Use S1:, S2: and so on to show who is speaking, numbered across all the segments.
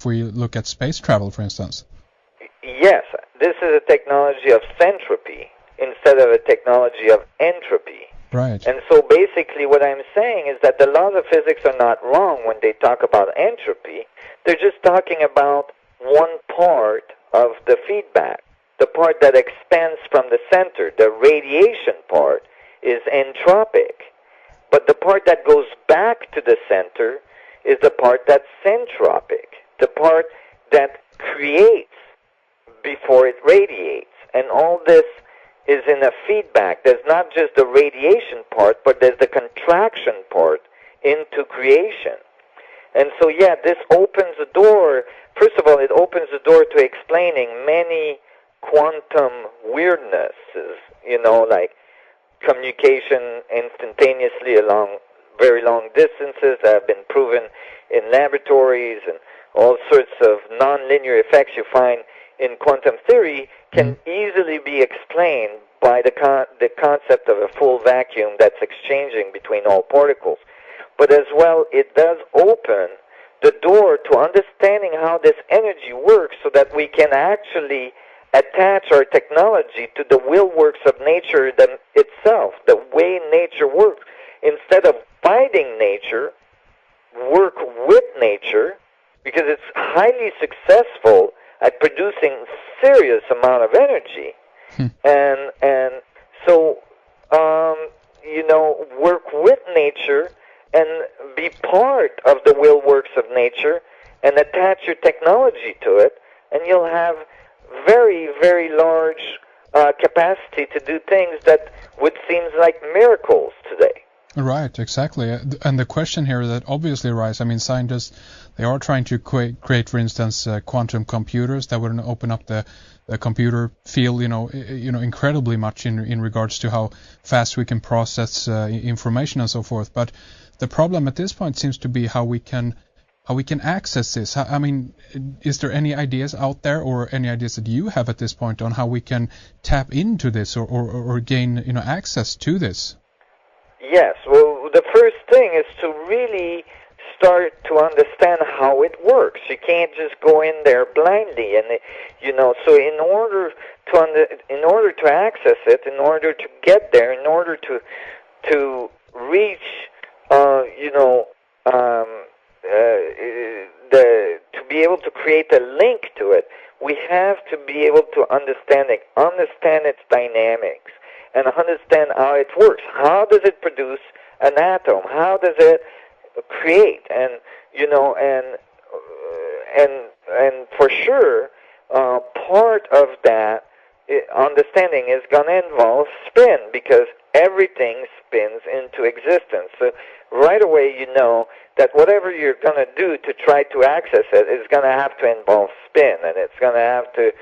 S1: if we look at space travel, for instance.
S2: Yes, this is a technology of centropy instead of a technology of entropy.
S1: Right.
S2: And so basically what I'm saying is that the laws of physics are not wrong when they talk about entropy. They're just talking about one part of the feedback. The part that expands from the center, the radiation part, is entropic. But the part that goes back to the center is the part that's centropic, the part that creates before it radiates. And all this is in a feedback. There's not just the radiation part, but there's the contraction part into creation. And so, yeah, this opens the door. First of all, it opens the door to explaining many quantum weirdnesses, like communication instantaneously along very long distances that have been proven in laboratories, and all sorts of nonlinear effects you find in quantum theory can easily be explained by the concept of a full vacuum that's exchanging between all particles. But as well, it does open the door to understanding how this energy works so that we can actually attach our technology to the will works of nature itself, the way nature works. Instead of fighting nature, work with nature, because it's highly successful at producing serious amount of energy. And so, work with nature and be part of the will works of nature and attach your technology to it, and you'll have very, very large capacity to do things that would seem like miracles today.
S1: Right, exactly. And the question here that obviously arises, I mean, scientists, they are trying to create, for instance, quantum computers that would open up the computer field, incredibly much in regards to how fast we can process information and so forth. But the problem at this point seems to be how we can access this. I mean, is there any ideas out there, or any ideas that you have at this point on how we can tap into this or gain access to this?
S2: Yes, well, the first thing is to really start to understand how it works. You can't just go in there blindly, and so in order to access it, in order to get there, in order to reach, to be able to create a link to it, we have to be able to understand its dynamics, and understand how it works. How does it produce an atom? How does it create? And for sure, part of that understanding is going to involve spin, because everything spins into existence. So right away you know that whatever you're going to do to try to access it is going to have to involve spin, and it's going to have to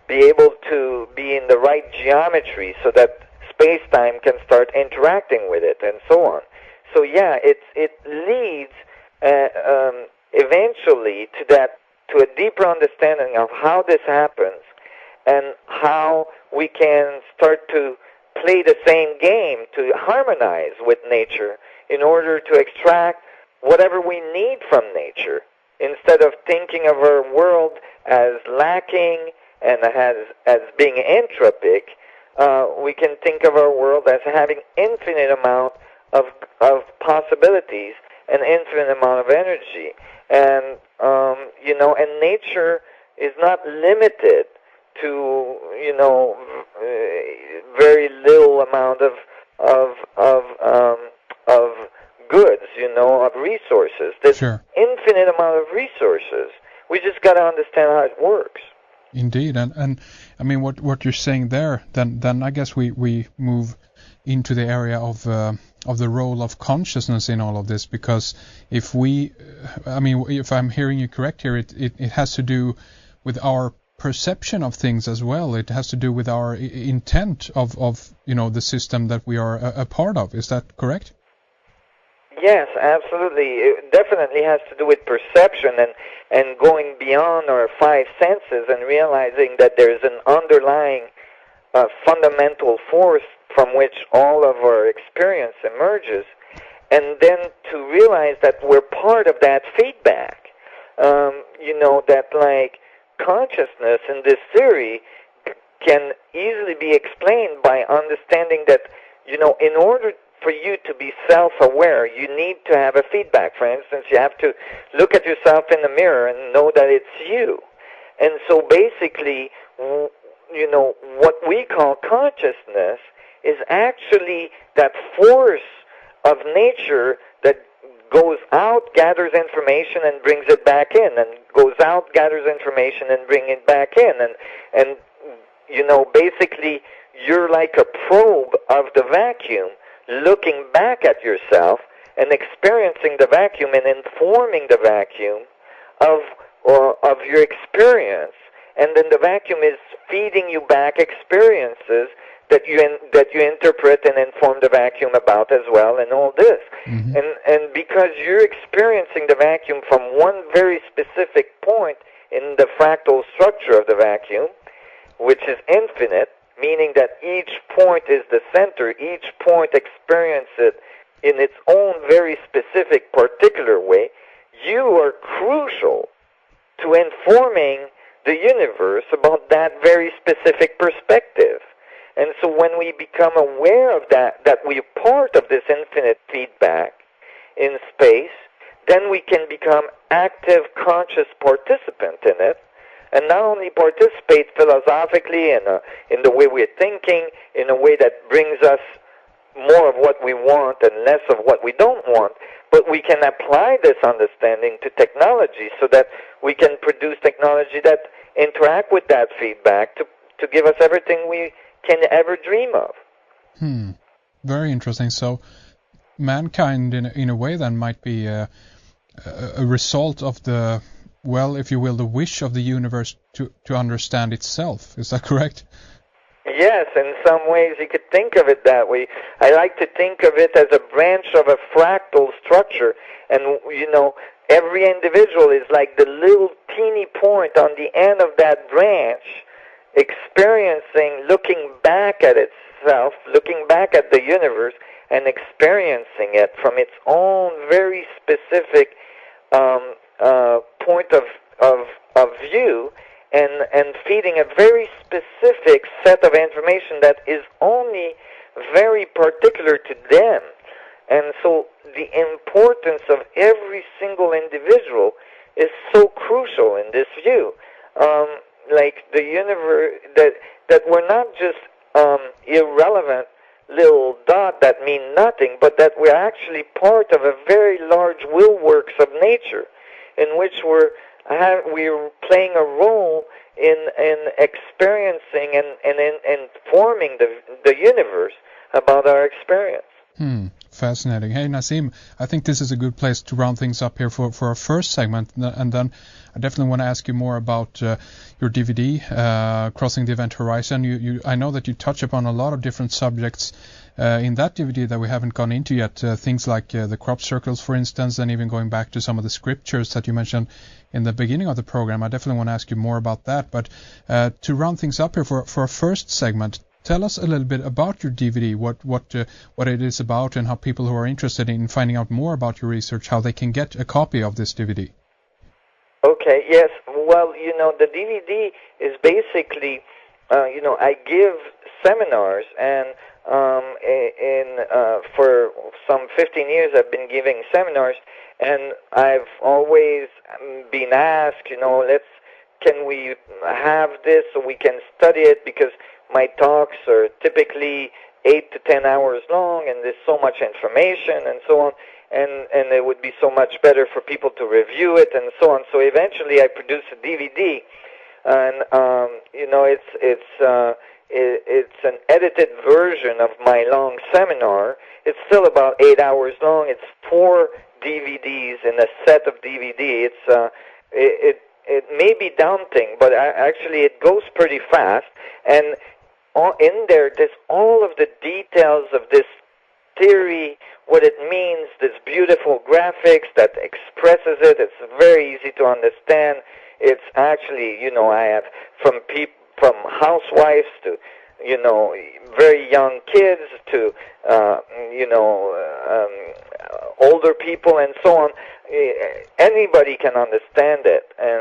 S2: be able to be in the right geometry so that space-time can start interacting with it, and so on. So yeah, it leads eventually to a deeper understanding of how this happens, and how we can start to play the same game to harmonize with nature in order to extract whatever we need from nature, instead of thinking of our world as lacking and as being entropic. We can think of our world as having infinite amount of possibilities and infinite amount of energy, and and nature is not limited to very little amount of goods, of resources. There's
S1: Sure.
S2: infinite amount of resources. We just got to understand how it works.
S1: Indeed, and I mean what you're saying there, then I guess we move into the area of the role of consciousness in all of this, because if I'm hearing you correct here, it has to do with our perception of things as well. It has to do with our intent of the system that we are a part of. Is that correct?
S2: Yes, absolutely. It definitely has to do with perception and going beyond our five senses and realizing that there's an underlying fundamental force from which all of our experience emerges, and then to realize that we're part of that feedback. that like consciousness in this theory can easily be explained by understanding that, in order for you to be self-aware, you need to have a feedback. For instance, you have to look at yourself in the mirror and know that it's you. And so basically, what we call consciousness is actually that force of nature that goes out, gathers information, and brings it back in, and goes out, gathers information, and brings it back in. And basically, you're like a probe of the vacuum, looking back at yourself and experiencing the vacuum and informing the vacuum of your experience. And then the vacuum is feeding you back experiences that you interpret and inform the vacuum about as well, and all this.
S1: Mm-hmm.
S2: And because you're experiencing the vacuum from one very specific point in the fractal structure of the vacuum, which is infinite, meaning that each point is the center, each point experiences it in its own very specific, particular way, you are crucial to informing the universe about that very specific perspective. And so when we become aware of that we're part of this infinite feedback in space, then we can become active, conscious participant in it, and not only participate philosophically in the way we're thinking, in a way that brings us more of what we want and less of what we don't want, but we can apply this understanding to technology so that we can produce technology that interact with that feedback to give us everything we can ever dream of.
S1: Very interesting. So mankind, in a way, then might be a result of the, well, if you will, the wish of the universe to understand itself. Is that correct?
S2: Yes, in some ways you could think of it that way. I like to think of it as a branch of a fractal structure, and every individual is like the little teeny point on the end of that branch, experiencing, looking back at itself, looking back at the universe, and experiencing it from its own very specific point of view, and feeding a very specific set of information that is only very particular to them. And so the importance of every single individual is so crucial in this view. Like the universe, that we're not just irrelevant little dot that mean nothing, but that we're actually part of a very large will works of nature, in which we're playing a role in experiencing and informing the universe about our experience.
S1: Fascinating. Hey, Nassim, I think this is a good place to round things up here for our first segment, and then I definitely want to ask you more about your DVD, Crossing the Event Horizon. I know that you touch upon a lot of different subjects in that DVD that we haven't gone into yet, things like the crop circles, for instance, and even going back to some of the scriptures that you mentioned in the beginning of the program. I definitely want to ask you more about that, but to round things up here for our first segment, tell us a little bit about your DVD, what it is about, and how people who are interested in finding out more about your research, how they can get a copy of this DVD.
S2: Okay, yes. Well, the DVD is basically, I give seminars, and for some 15 years I've been giving seminars, and I've always been asked, can we have this so we can study it, because my talks are typically 8 to 10 hours long, and there's so much information and so on, and it would be so much better for people to review it and so on. So eventually I produced a DVD, and it's an edited version of my long seminar. It's still about 8 hours long. It's 4 DVDs in a set of DVD. It may be daunting, but actually it goes pretty fast, and in there's all of the details of this theory, what it means, this beautiful graphics that expresses it. It's very easy to understand. It's actually, I have from housewives to, very young kids to, older people and so on. Anybody can understand it, and